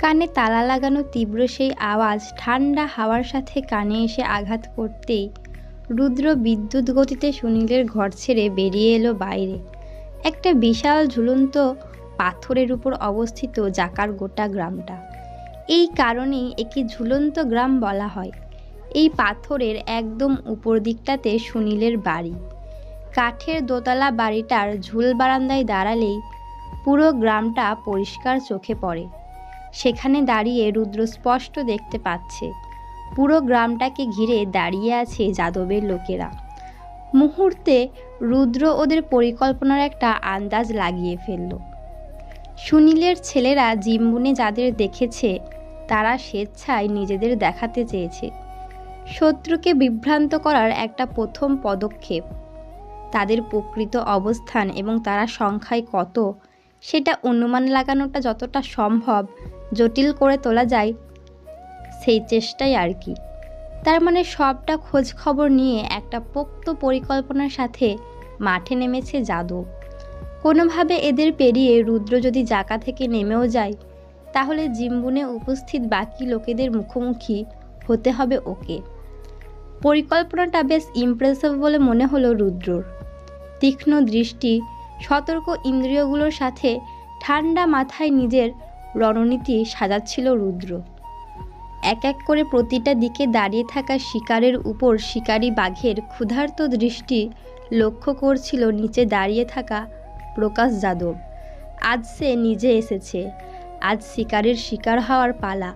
কানে তালা লাগানো তীব্র সেই আওয়াজ ঠান্ডা হাওয়ার সাথে কানে এসে আঘাত করতেই রুদ্র বিদ্যুৎ গতিতে সুনীলের ঘর ছেড়ে বেরিয়ে এলো বাইরে। একটা বিশাল ঝুলন্ত পাথরের উপর অবস্থিত জাকার গোটা গ্রামটা। এই কারণেই একে ঝুলন্ত গ্রাম বলা হয়। এই পাথরের একদম উপর দিকটাতে সুনীলের বাড়ি। কাঠের দোতলা বাড়িটার ঝুল বারান্দায় দাঁড়ালেই পুরো গ্রামটা পরিষ্কার চোখে পড়ে। সেখানে দাঁড়িয়ে রুদ্র স্পষ্ট দেখতে পাচ্ছে পুরো গ্রামটাকে ঘিরে দাঁড়িয়ে আছে যাদবের লোকেরা। মুহূর্তে রুদ্র ওদের পরিকল্পনার একটা আন্দাজ লাগিয়ে ফেলল। সুনীলের ছেলেরা জিম্বুনে যাদের দেখেছে তারা স্বেচ্ছায় নিজেদের দেখাতে চেয়েছে। শত্রুকে বিভ্রান্ত করার একটা প্রথম পদক্ষেপ। তাদের প্রকৃত অবস্থান এবং তারা সংখ্যায় কত সেটা অনুমান লাগানোটা যতটা সম্ভব জটিল করে তোলা যায় সেই চেষ্টাই আর কি। তার মানে সবটা খোঁজ খবর নিয়ে একটা পোক্ত পরিকল্পনার সাথে মাঠে নেমেছে যাদব। কোনোভাবে এদের পেরিয়ে রুদ্র যদি জাকা থেকে নেমেও যায় তাহলে জিম্বুনে উপস্থিত বাকি লোকেদের মুখোমুখি হতে হবে ওকে। পরিকল্পনাটা বেশ ইমপ্রেসিভ বলে মনে হলো রুদ্রর। তীক্ষ্ণ দৃষ্টি, সতর্ক ইন্দ্রিয়গুলোর সাথে ঠান্ডা মাথায় নিজের রণনীতি সাজাচ্ছিল রুদ্র। এক এক করে প্রতিটা দিকে দাঁড়িয়ে থাকা শিকারের উপর শিকারী বাঘের ক্ষুধার্ত দৃষ্টি লক্ষ্য করছিল নিচে দাঁড়িয়ে থাকা প্রকাশ যাদব। আজ সে নিজে এসেছে, আজ শিকারের শিকার হওয়ার পালা।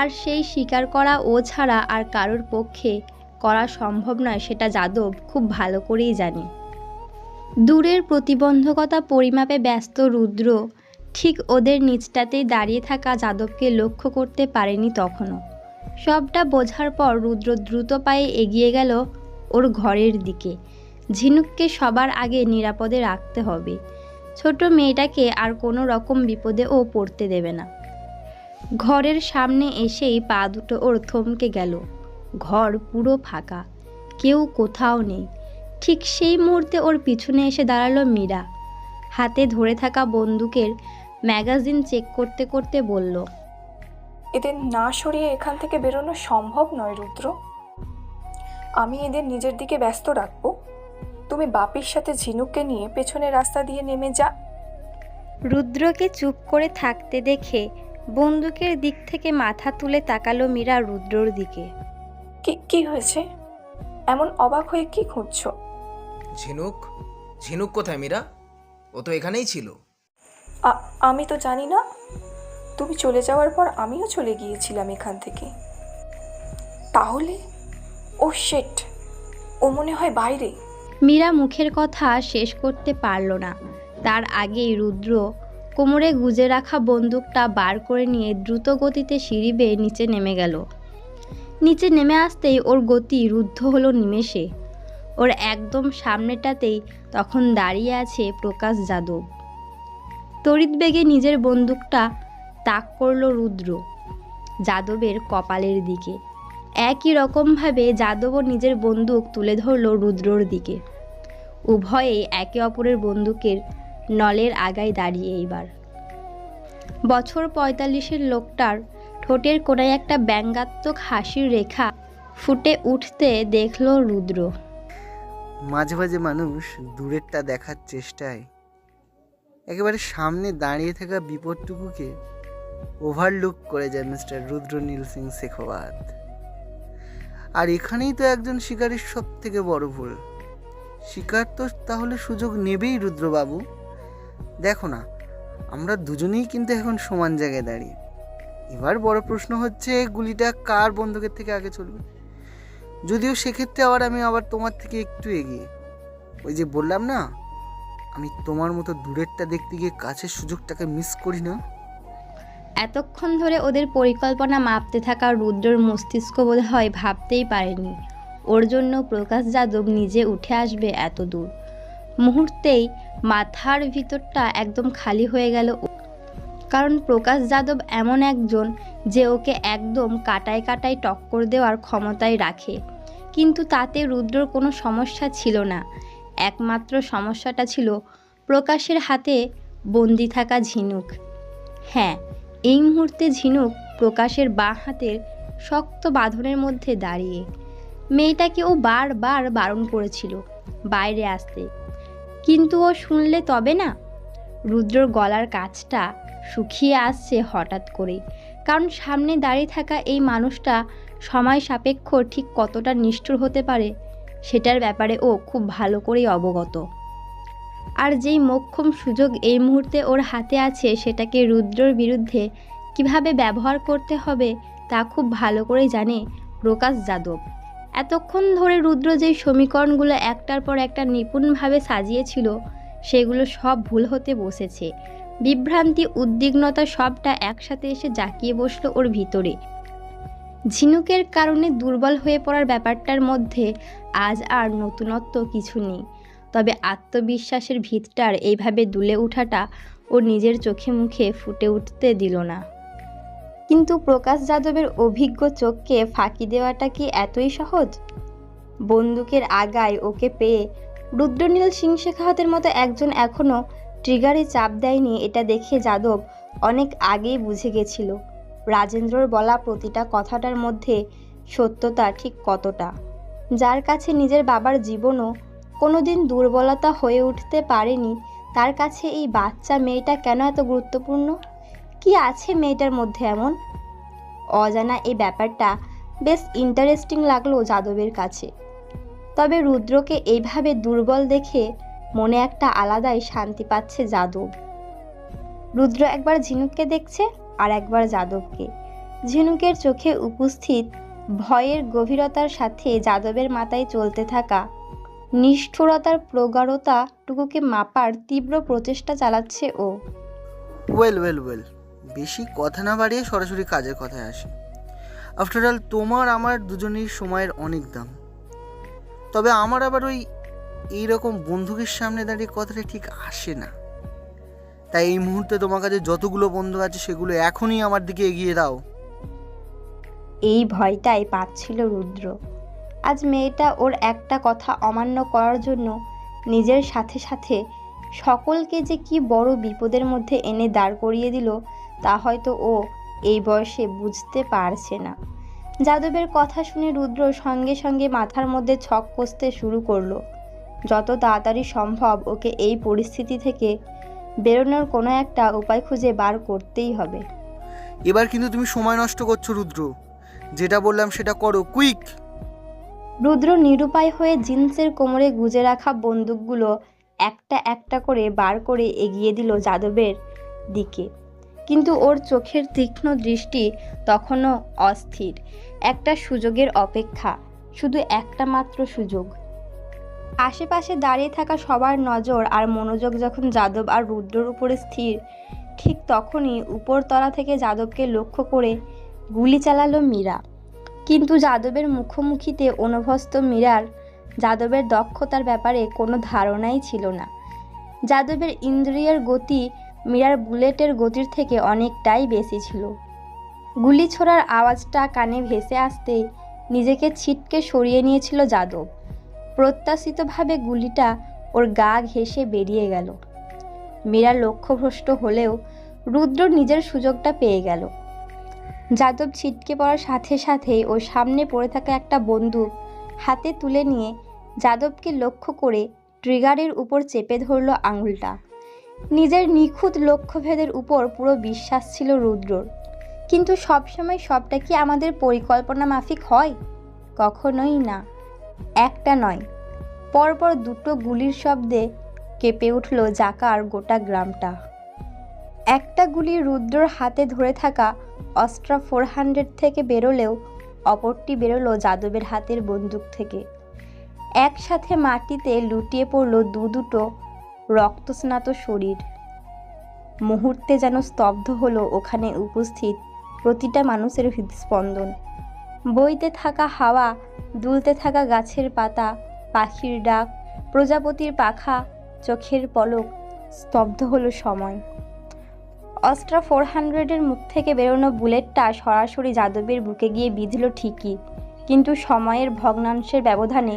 আর সেই শিকার করা ও ছাড়া আর কারোর পক্ষে করা সম্ভব নয় সেটা যাদব খুব ভালো করেই জানে। দূরের প্রতিবন্ধকতা পরিমাপে ব্যস্ত রুদ্র ঠিক ওদের নিচটাতেই দাঁড়িয়ে থাকা যাদবকে লক্ষ্য করতে পারেনি তখনও। সবটা বোঝার পর রুদ্র দ্রুত পায়ে এগিয়ে গেল ওর ঘরের দিকে। ঝিনুককে সবার আগে নিরাপদে রাখতে হবে। ছোট মেয়েটাকে আর কোনো রকম বিপদে ও পড়তে দেবে না। ঘরের সামনে এসেই পা দুটো ওর থমকে গেল। ঘর পুরো ফাঁকা, কেউ কোথাও নেই। ঠিক সেই মুহূর্তে ওর পিছনে এসে দাঁড়ালো মীরা। হাতে ধরে থাকা বন্দুকের ম্যাগাজিন চেক করতে করতে বলল, এদের না সরিয়ে এখান থেকে বেরোনো সম্ভব নয় রুদ্র। আমি এদের নিজের দিকে ব্যস্ত রাখবো। তুমি বাপির সাথে ঝিনুককে নিয়ে পেছনের রাস্তা দিয়ে নেমে যা। রুদ্রকে চুপ করে থাকতে দেখে বন্দুকের দিক থেকে মাথা তুলে তাকালো মীরা রুদ্রর দিকে। কি হয়েছে? এমন অবাক হয়ে কি খুঁজছো? ঝিনুক ঝিনুক কোথায় মীরা? ও তো এখানেই ছিল। আমি তো জানি না। তুমি চলে যাওয়ার পর আমিও চলে গিয়েছিলাম এখান থেকে। তাহলে ও শেট, ও মনে হয় বাইরে। মীরা মুখের কথা শেষ করতে পারল না। তার আগেই রুদ্র কোমরে গুজে রাখা বন্দুকটা বার করে নিয়ে দ্রুত গতিতে সিঁড়ি বেয়ে নিচে নেমে গেল। নিচে নেমে আসতেই ওর গতি রুদ্ধ হলো নিমেষে। ওর একদম সামনেটাতেই তখন দাঁড়িয়ে আছে প্রকাশ যাদব। তড়িৎ বেগে নিজের বন্দুকটা তাক করল রুদ্র যাদবের কপালের দিকে। একই রকমভাবে যাদবও নিজের বন্দুক তুলে ধরল রুদ্রর দিকে। উভয়েই একে অপরের বন্দুকের নলের আগায় দাঁড়িয়ে। এইবার বছর ৪৫-এর লোকটার ঠোঁটের কোণায় একটা ব্যঙ্গাত্মক হাসির রেখা ফুটে উঠতে দেখল রুদ্র। মাঝে মাঝে মানুষ দূরেরটা দেখার চেষ্টায় একেবারে সামনে দাঁড়িয়ে থাকা বিপদটুকুকে ওভারলুক করে যায় মিস্টার রুদ্রনীল সিং শেখাওয়াত। আর এখানেই তো একজন শিকারীর সব থেকে বড় ভুল। শিকার তো তাহলে সুযোগ নেবেই রুদ্রবাবু। দেখো না, আমরা দুজনেই কিন্তু এখন সমান জায়গায় দাঁড়িয়ে। এবার বড় প্রশ্ন হচ্ছে গুলিটা কার বন্দুকের থেকে আগে চলবে। যদিও সেক্ষেত্রে আমি আবার তোমার থেকে একটু এগিয়ে। ওই যে বললাম না, আমি তোমার মতো দূরেরটা দেখতে গিয়ে কাছের সুযোগটাকে মিস করি না। এতক্ষণ ধরে ওদের পরিকল্পনা মাপতে থাকা রুদ্রর মস্তিষ্ক বোধ হয় ভাবতেই পারেনি ওর জন্য প্রকাশ যাদব নিজে উঠে আসবে এত দূর। মুহূর্তেই মাথার ভিতরটা একদম খালি হয়ে গেল। কারণ প্রকাশ যাদব এমন একজন যে ওকে একদম কাটায় কাটায় টক্কর দেওয়ার ক্ষমতাই রাখে। কিন্তু তাতে রুদ্রর কোনো সমস্যা ছিল না। একমাত্র সমস্যাটা ছিল প্রকাশের হাতে বন্দি থাকা ঝিনুক। হ্যাঁ, এই মুহূর্তে ঝিনুক প্রকাশের বাঁ হাতের শক্ত বাঁধনের মধ্যে দাঁড়িয়ে। মেয়েটাকে ও বারবার বারণ করেছিল বাইরে আসতে, কিন্তু ও শুনলে তবে না। রুদ্রর গলার কাছটা শুকিয়ে আসছে হঠাৎ করে, কারণ সামনে দাঁড়িয়ে থাকা এই মানুষটা সময় সাপেক্ষ ঠিক কতটা নিষ্ঠুর হতে পারে সেটার ব্যাপারে ও খুব ভালো করেই অবগত। আর যেই মোক্ষম সুযোগ এই মুহূর্তে ওর হাতে আছে সেটাকে রুদ্রর বিরুদ্ধে কিভাবে ব্যবহার করতে হবে তা খুব ভালো করেই জানে প্রকাশ যাদব। এতক্ষণ ধরে রুদ্র যেই সমীকরণগুলো একটার পর একটা নিপুণভাবে সাজিয়েছিল সেগুলো সব ভুল হতে বসেছে। বিভ্রান্তি, উদ্বিগ্নতা সবটা একসাথে এসে জাঁকিয়ে বসলো ওর ভিতরে। ঝিনুকের কারণে দুর্বল হয়ে পড়ার ব্যাপারটার মধ্যে আজ আর নতুনত্ব কিছু নেই, তবে আত্মবিশ্বাসের ভিতটার এইভাবে দুলে ওঠাটা ওর নিজের চোখে মুখে ফুটে উঠতে দিল না। কিন্তু প্রকাশ যাদবের অভিজ্ঞ চোখকে ফাঁকি দেওয়াটা কি এতই সহজ? বন্দুকের আগায় ওকে পেয়ে রুদ্রনীল সিং শেখাওয়াতের মতো একজন এখনও ট্রিগারে চাপ দেয়নি, এটা দেখে যাদব অনেক আগেই বুঝে গেছিল রাজেন্দ্রর বলা প্রতিটা কথাটার মধ্যে সত্যতা ঠিক কতটা। যার কাছে নিজের বাবার জীবনও কোনোদিন দুর্বলতা হয়ে উঠতে পারেনি, তার কাছে এই বাচ্চা মেয়েটা কেন এত গুরুত্বপূর্ণ? কি আছে মেয়েটার মধ্যে এমন? অজানা এই ব্যাপারটা বেশ ইন্টারেস্টিং লাগলো যাদবের কাছে। তবে রুদ্রকে এইভাবে দুর্বল দেখে মনে একটা আলাদাই শান্তি পাচ্ছে যাদব। রুদ্র একবার ঝিনুককে দেখছে আর একবার যাদবকে। ঝিনুকের চোখে উপস্থিত ভয়ের গভীরতার সাথে যাদবের মাথায় চলতে থাকা নিষ্ঠুরতার প্রগাঢ়তাটুকুকে মাপার তীব্র প্রচেষ্টা চালাচ্ছে ও। ওয়েল ওয়েল ওয়েল, বেশি কথা না বাড়িয়ে সরাসরি কাজের কথায় আসে। আফটার অল তোমার আমার দুজনের সময়ের অনেক দাম। তবে আমার আবার এইরকম বন্দুকের সামনে দাঁড়িয়ে কথাটা ঠিক আসে না। তাই এই মুহূর্তে তোমার কাছে যতগুলো বন্দুক আছে সেগুলো এখনই আমার দিকে এগিয়ে দাও। এই ভয়টাই পাচ্ছিল রুদ্র। আজ মেয়েটা ওর একটা কথা অমান্য করার জন্য নিজের সাথে সাথে সকলকে যে কি বড় বিপদের মধ্যে এনে দাঁড় করিয়ে দিল তা হয়তো ও এই বয়সে বুঝতে পারছে না। যাদবের কথা শুনে রুদ্র সঙ্গে সঙ্গে মাথার মধ্যে ছক কষতে শুরু করলো। যত তাড়াতাড়ি সম্ভব ওকে এই পরিস্থিতি থেকে বেরোনোর কোনো একটা উপায় খুঁজে বার করতেই হবে। এবার কিন্তু তুমি সময় নষ্ট করছো রুদ্র, যেটা বললাম সেটা করো, কুইক। রুদ্র নিরুপায় হয়ে জিন্সের কোমরে গুজে রাখা বন্দুকগুলো একটা একটা করে বার করে এগিয়ে দিল যাদবের দিকে। কিন্তু ওর চোখের তীক্ষ্ণ দৃষ্টি তখনও অস্থির, একটা সুযোগের অপেক্ষা, শুধু একটা মাত্র সুযোগ। আশেপাশে দাঁড়িয়ে থাকা সবার নজর আর মনোযোগ যখন যাদব আর রুদ্রর উপরে স্থির, ঠিক তখনই উপরতলা থেকে যাদবকে লক্ষ্য করে গুলি চালালো মীরা। কিন্তু যাদবের মুখোমুখিতে অনভ্যস্ত মীরার যাদবের দক্ষতার ব্যাপারে কোনো ধারণাই ছিল না। যাদবের ইন্দ্রিয়ের গতি মীরার বুলেটের গতির থেকে অনেকটাই বেশি ছিল। গুলি ছোড়ার আওয়াজটা কানে ভেসে আসতেই নিজেকে ছিটকে সরিয়ে নিয়েছিল যাদব। প্রত্যাশিতভাবে গুলিটা ওর গা ঘেঁষে বেরিয়ে গেল। মীরা লক্ষ্যভ্রষ্ট হলেও রুদ্র নিজের সুযোগটা পেয়ে গেল। যাদব ছিটকে পড়ার সাথে সাথেই ওর সামনে পড়ে থাকা একটা বন্দুক হাতে তুলে নিয়ে যাদবকে লক্ষ্য করে ট্রিগারের উপর চেপে ধরল আঙুলটা। নিজের নিখুঁত লক্ষ্যভেদের উপর পুরো বিশ্বাস ছিল রুদ্রর। কিন্তু সবসময় সবটা কি আমাদের পরিকল্পনা মাফিক হয়? কখনোই না। একটা নয়, পরপর দুটো গুলির শব্দে কেঁপে উঠল জাকার গোটা গ্রামটা। একটা গুলি রুদ্রর হাতে ধরে থাকা অস্ট্রা 400 থেকে বেরোলেও অপরটি বেরোলো যাদবের হাতের বন্দুক থেকে। একসাথে মাটিতে লুটিয়ে পড়ল দুটো রক্তস্নাত শরীর। মুহূর্তে যেন স্তব্ধ হলো ওখানে উপস্থিত প্রতিটা মানুষের হৃদস্পন্দন। বইতে থাকা হাওয়া, দুলতে থাকা গাছের পাতা, পাখির ডাক, প্রজাপতির পাখা, চোখের পলক, স্তব্ধ হলো সময়। অস্ট্রা 400-এর মুখ থেকে বেরোনো বুলেটটা সরাসরি যাদবের বুকে গিয়ে বিঁধল ঠিকই, কিন্তু সময়ের ভগ্নাংশের ব্যবধানে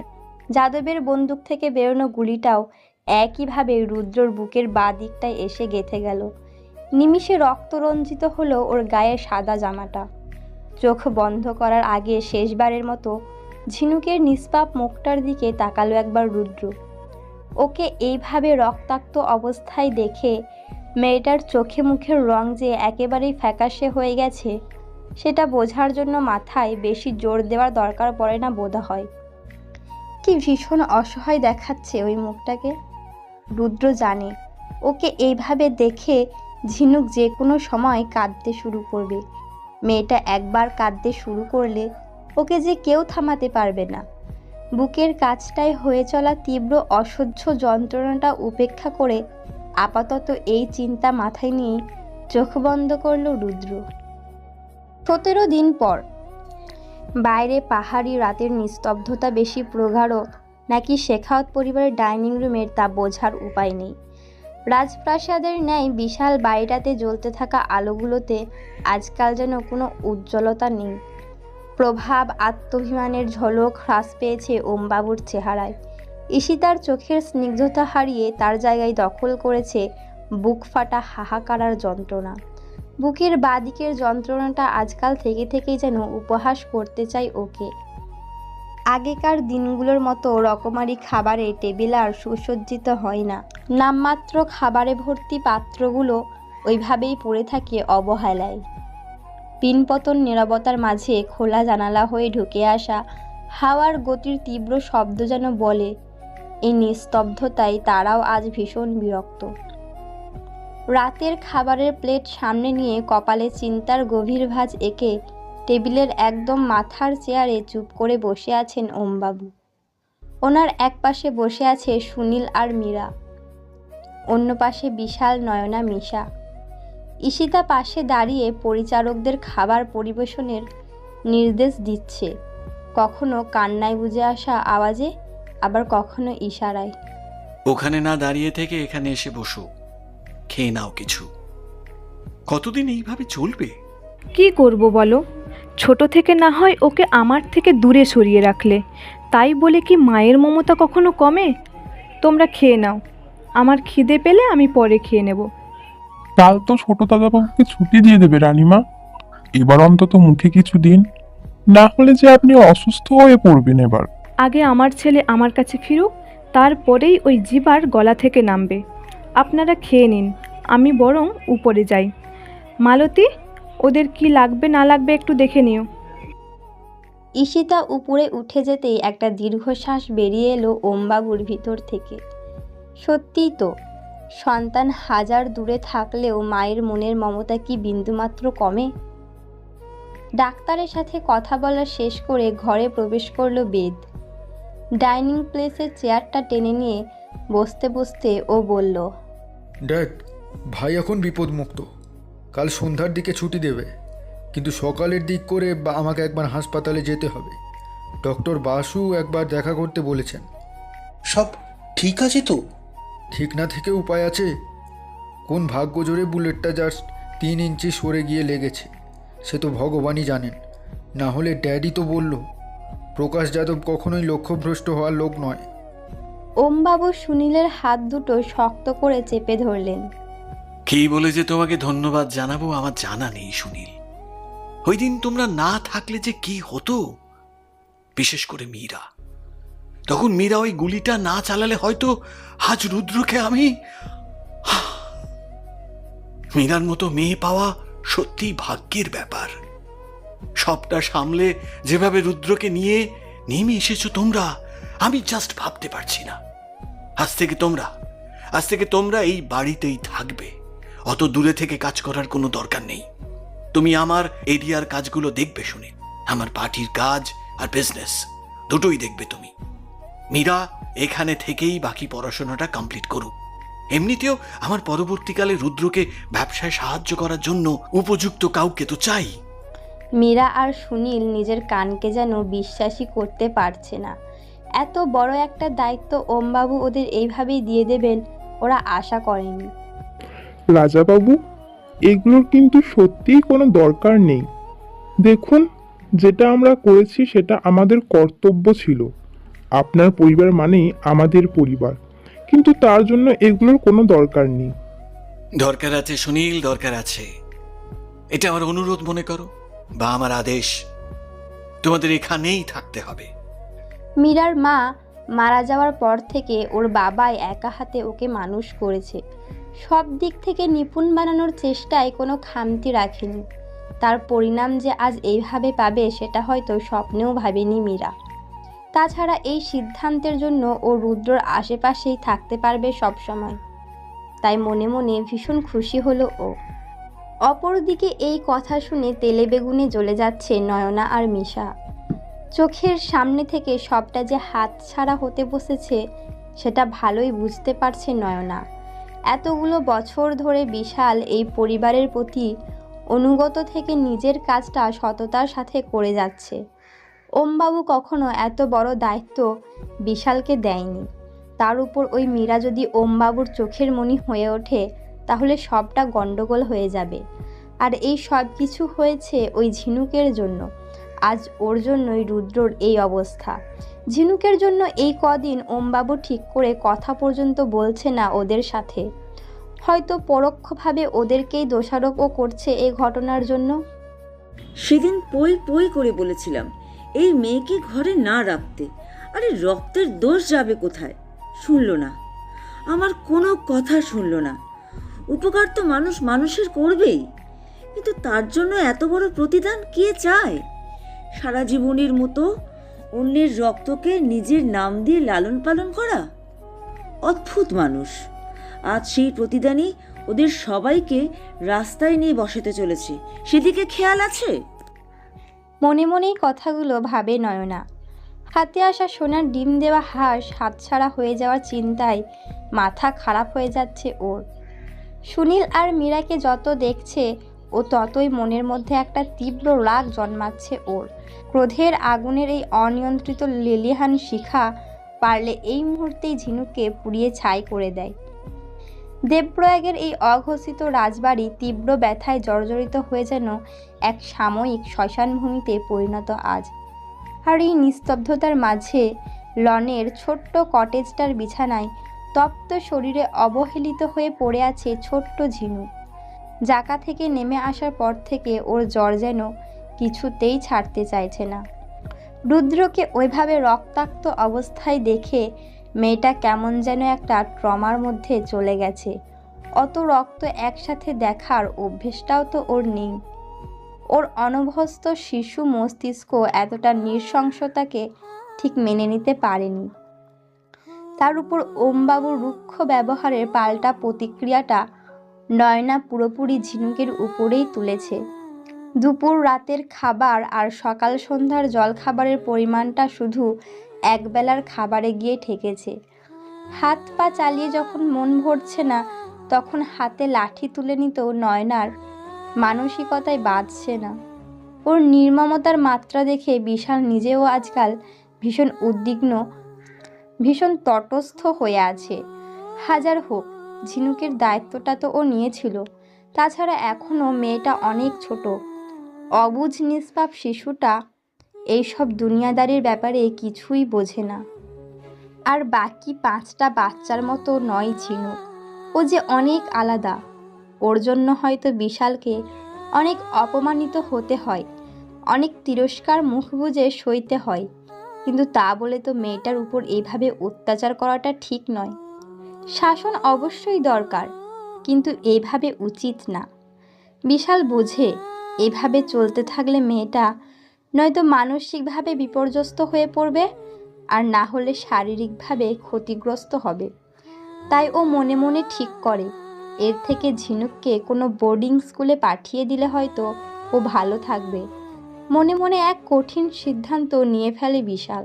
যাদবের বন্দুক থেকে বেরোনো গুলিটাও একইভাবে রুদ্রর বুকের বাঁ দিকটায় এসে গেঁথে গেল। নিমিষে রক্তরঞ্জিত হলো ওর গায়ের সাদা জামাটা। চোখ বন্ধ করার আগে শেষবারের মতো ঝিনুকের নিষ্পাপ মুখটার দিকে তাকালো একবার রুদ্র। ওকে এইভাবে রক্তাক্ত অবস্থায় দেখে মেয়েটার চোখে মুখের রং যে একেবারেই ফ্যাকাশে হয়ে গেছে সেটা বোঝার জন্য মাথায় বেশি জোর দেওয়ার দরকার পড়ে না বোধ হয়। কি ভীষণ অসহায় দেখাচ্ছে ওই মুখটাকে। রুদ্র জানে ওকে এইভাবে দেখে ঝিনুক যে কোনো সময় কাঁদতে শুরু করবে। মেয়েটা একবার কাঁদতে শুরু করলে ওকে যে কেউ থামাতে পারবে না। বুকের কাছটায় হয়ে চলা তীব্র অসহ্য যন্ত্রণাটা উপেক্ষা করে আপাতত এই চিন্তা মাথায় নিয়ে চোখ বন্ধ করল রুদ্র। 17 দিন পর। বাইরে পাহাড়ি রাতের নিস্তব্ধতা বেশি প্রগাঢ় নাকি শেখাওয়াত পরিবারের ডাইনিং রুমের তা বোঝার উপায় নেই। রাজপ্রাসাদের ন্যায় বিশাল বাড়িটাতে জ্বলতে থাকা আলোগুলোতে আজকাল যেন কোনো উজ্জ্বলতা নেই। প্রভাব আত্মাভিমানের ঝলক হ্রাস পেয়েছে ওমবাবুর চেহারায়। ঈশিতার চোখের স্নিগ্ধতা হারিয়ে তার জায়গায় দখল করেছে বুক ফাটা হাহাকারার যন্ত্রণা। বুকের বাঁদিকের যন্ত্রণাটা আজকাল থেকে থেকেই যেন উপহাস করতে চাই ওকে। আগেকার দিনগুলোর মতো রকমারি খাবারে টেবিল আর সুসজ্জিত হয় না। নামমাত্র খাবারে ভর্তি পাত্রগুলো ওইভাবেই পড়ে থাকে অবহেলায়। পিনপতন নীরবতার মাঝে খোলা জানালা হয়ে ঢুকে আসা হাওয়ার গতির তীব্র শব্দ যেন বলে এই নিস্তব্ধতায় তারাও আজ ভীষণ বিরক্ত। রাতের খাবারের প্লেট সামনে নিয়ে কপালে চিন্তার গভীর ভাঁজ এঁকে টেবিলের একদম মাথার চেয়ারে চুপ করে বসে আছেন ওমবাবু। ওনার এক পাশে বসে আছে সুনীল আর মীরা, অন্য পাশে বিশাল নয়না মিশা। ঈশিতা পাশে দাঁড়িয়ে পরিচারকদের খাবার পরিবেশনের নির্দেশ দিচ্ছে, কখনো কান্নায় বুঝে আসা আওয়াজে, আবার কখনো ইশারায়। ওখানে না দাঁড়িয়ে থেকে এখানে এসে বসো, খেয়ে নাও কিছু। কতদিন এইভাবে চলবে? কি করব বলো? ছোট থেকে না হয় ওকে আমার থেকে দূরে সরিয়ে রাখলে, তাই বলে কি মায়ের মমতা কখনো কমে? তোমরা খেয়ে নাও, আমার খিদে পেলে আমি পরে খেয়ে নেব। কাল তো ছোট দাদাবাবুকে ছুটি দিয়ে দেবে রানীমা। এবার অন্তত মুখে কিছু দিন, না হলে যে আপনি অসুস্থ হয়ে পড়বেন এবার। আগে আমার ছেলে আমার কাছে ফিরুক, তারপরেই ওই জিবার গলা থেকে নামবে। আপনারা খেয়ে নিন, আমি বরং উপরে যাই। মালতী, ওদের কি লাগবে না লাগবে একটু দেখে নিও। ঈশিতা উপরে উঠে যেতেই একটা দীর্ঘশ্বাস বেরিয়ে এলো ওমবাবুর ভিতর থেকে। সত্যিই তো, সন্তান হাজার দূরে থাকলেও মায়ের মনের মমতা কি বিন্দুমাত্র কমে? ডাক্তারের সাথে কথা বলা শেষ করে ঘরে প্রবেশ করলো বেদ। ডাইনিং প্লেসের চেয়ারটা টেনে নিয়ে বসতে বসতে ও বলল, ড্যাড, ভাই এখন বিপদমুক্ত। কাল সন্ধ্যার দিকে ছুটি দেবে, কিন্তু সকালের দিক করে আমাকে একবার হাসপাতালে যেতে হবে। ডক্টর বাসু একবার দেখা করতে বলেছেন। সব ঠিক আছে তো? ঠিক না থেকে উপায় আছে? কোন ভাগ্য জোরে বুলেটটা জাস্ট 3 ইঞ্চি সরে গিয়ে লেগেছে সে তো ভগবানই জানেন। না হলে ড্যাডি তো বলল প্রকাশ যাদব কখনোই লক্ষ্যভ্রষ্ট হওয়ার লোক নয়। ওমবাবু সুনীলের হাত দুটো শক্ত করে চেপে ধরলেন। কি বলে যে তোমাকে ধন্যবাদ জানাবো আমার জানা নেই সুনীল। ওই দিন তোমরা না থাকলে যে কি হতো, বিশেষ করে মীরা। তখন মীরা ওই গুলিটা না চালালে হয়তো আজ রুদ্রকে আমি... মীরার মতো মেয়ে পাওয়া সত্যি ভাগ্যের ব্যাপার। সবটা সামলে যেভাবে রুদ্রকে নিয়ে নেমে এসেছো তোমরা, আমি জাস্ট ভাবতে পারছি না। আজ থেকে তোমরা এই বাড়িতেই থাকবে। অত দূরে থেকে কাজ করার কোনো দরকার নেই। তুমি আমার এরিয়ার কাজগুলো দেখবে শুনে, আমার পার্টির কাজ আর বিজনেস দুটোই দেখবে তুমি। মীরা এখানে থেকেই বাকি পড়াশোনাটা কমপ্লিট করুক। এমনিতেও আমার পরবর্তীকালে রুদ্রকে ব্যবসায় সাহায্য করার জন্য উপযুক্ত কাউকে তো চাই। মীরা আর সুনীল নিজের কানকে যেন বিশ্বাসই করতে পারছে না। এত বড় একটা দায়িত্ব ওমবাবু ওদের এইভাবেই দিয়ে দেবেন ওরা আশা করেনি। রাজাবাবু, এগুলোর কিন্তু সত্যিই কোনো দরকার নেই। দেখুন, যেটা আমরা করেছি সেটা আমাদের কর্তব্য ছিল। আপনার পরিবার মানেই আমাদের পরিবার, কিন্তু তার জন্য এগুলোর কোনো দরকার নেই। দরকার আছে সুনীল, দরকার আছে। এটা আমার অনুরোধ মনে করো বা আমার আদেশ, তোমাদের এখানেই থাকতে হবে। মীরার মা মারা যাওয়ার পর থেকে ওর বাবাই একা হাতে ওকে মানুষ করেছে। সব দিক থেকে নিপুণ বানানোর চেষ্টায় কোনো খামতি রাখেনি। তার পরিণাম যে আজ এইভাবে পাবে সেটা হয়তো স্বপ্নেও ভাবেনি মীরা। তাছাড়া এই সিদ্ধান্তের জন্য ও রুদ্রর আশেপাশেই থাকতে পারবে সব সময়। তাই মনে মনে ভীষণ খুশি হলো ও। অপরদিকে এই কথা শুনে তেলে বেগুনে জ্বলে যাচ্ছে নয়না আর মিশা। চোখের সামনে থেকে সবটা যে হাতছাড়া হতে বসেছে সেটা ভালোই বুঝতে পারছে নয়না। এতগুলো বছর ধরে বিশাল এই পরিবারের প্রতি অনুগত থেকে নিজের কাজটা সততার সাথে করে যাচ্ছে। ওমবাবু কখনো এত বড় দায়িত্ব বিশালকে দেয়নি। তার উপর ওই মীরা যদি ওমবাবুর চোখের মণি হয়ে ওঠে তাহলে সবটা গন্ডগোল হয়ে যাবে। আর এই সব কিছু হয়েছে ওই ঝিনুকের জন্য। আজ ওর জন্যই রুদ্রর এই অবস্থা। ঝিনুকের জন্য এই কদিন ওমবাবু ঠিক করে কথা পর্যন্ত বলছে না ওদের সাথে। হয়তো পরোক্ষভাবে ওদেরকেই দোষারোপও করছে এই ঘটনার জন্য। সেদিন পই পই করে বলেছিলাম এই মেয়েকে ঘরে না রাখতে। আরে রক্তের দোষ যাবে কোথায়? শুনলো না, আমার কোনো কথা শুনলো না। উপকার তো মানুষ মানুষের করবেই, কিন্তু তার জন্য এত বড় প্রতিদান কে চায়? সারা জীবনের মতো অন্যের রক্তকে নিজের নাম দিয়ে লালন পালন করা। অদ্ভুত মানুষ। আজ সেই প্রতিদানই ওদের সবাইকে রাস্তায় নিয়ে বসাতে চলেছে। সেদিকে খেয়াল আছে? মনে মনেই কথাগুলো ভাবে নয়না। হাতে আসা সোনার ডিম দেওয়া হাঁস হাতছাড়া হয়ে যাওয়ার চিন্তায় মাথা খারাপ হয়ে যাচ্ছে ওর। সুনীল আর মীরাকে যত দেখছে ও ততই মনের মধ্যে একটা তীব্র রাগ জন্মাচ্ছে ওর। ক্রোধের আগুনের এই অনিয়ন্ত্রিত লেলিহান শিখা পারলে এই মুহূর্তেই ঝিনুককে পুড়িয়ে ছাই করে দেয়। দেবপ্রয়াগের এই অঘোষিত রাজবাড়ি তীব্র ব্যথায় জর্জরিত হয়ে যেন এক সাময়িক শ্মশানভূমিতে পরিণত আজ। আর এই নিস্তব্ধতার মাঝে লনের ছোট্ট কটেজটার বিছানায় তপ্ত শরীরে অবহেলিত হয়ে পড়ে আছে ছোট্ট ঝিনুক। জাকা থেকে নেমে আসার পর থেকে ওর জ্বর যেন কিছুতেই ছাড়তে চাইছে না। রুদ্রকে ওইভাবে রক্তাক্ত অবস্থায় দেখে মেয়েটা কেমন যেন একটা ট্রমার মধ্যে চলে গেছে। অত রক্ত একসাথে দেখার অভ্যেসটাও তো ওর নেই। ওর অনভ্যস্ত শিশু মস্তিষ্ক এতটা নৃশংসতাকে ঠিক মেনে নিতে পারেনি। তার উপর ওমবাবুর রুক্ষ ব্যবহারের পাল্টা প্রতিক্রিয়াটা নয়না পুরোপুরি ঝিনুকের উপরেই তুলেছে। দুপুর রাতের খাবার আর সকাল সন্ধ্যার জলখাবারের পরিমাণটা শুধু একবেলার খাবারে গিয়ে ঠেকেছে। হাত পা চালিয়ে যখন মন ভরছে না তখন হাতে লাঠি তুলে নিতেও নয়নার মানসিকতায় বাঁধছে না। ওর নির্মমতার মাত্রা দেখে বিশাল নিজেও আজকাল ভীষণ উদ্বিগ্ন, ভীষণ তটস্থ হয়ে আছে। হাজার হোক ঝিনুকের দায়িত্বটা তো ও নিয়েছিল। তাছাড়া এখনও মেয়েটা অনেক ছোট। অবুঝ নিষ্পাপ শিশুটা এইসব দুনিয়াদারির ব্যাপারে কিছুই বোঝে না। আর বাকি 5টা বাচ্চার মতো নয় ঝিনুক। ও যে অনেক আলাদা। ওর জন্য হয়তো বিশালকে অনেক অপমানিত হতে হয়, অনেক তিরস্কার মুখ বুজে সইতে হয়, কিন্তু তা বলে তো মেয়েটার উপর এইভাবে অত্যাচার করাটা ঠিক নয়। শাসন অবশ্যই দরকার, কিন্তু এইভাবে উচিত না। বিশাল বোঝে এভাবে চলতে থাকলে মেয়েটা নয়তো মানসিকভাবে বিপর্যস্ত হয়ে পড়বে, আর না হলে শারীরিকভাবে ক্ষতিগ্রস্ত হবে। তাই ও মনে মনে ঠিক করে এর থেকে ঝিনুককে কোনো বোর্ডিং স্কুলে পাঠিয়ে দিলে হয়তো ও ভালো থাকবে। মনে মনে এক কঠিন সিদ্ধান্ত নিয়ে ফেলে বিশাল।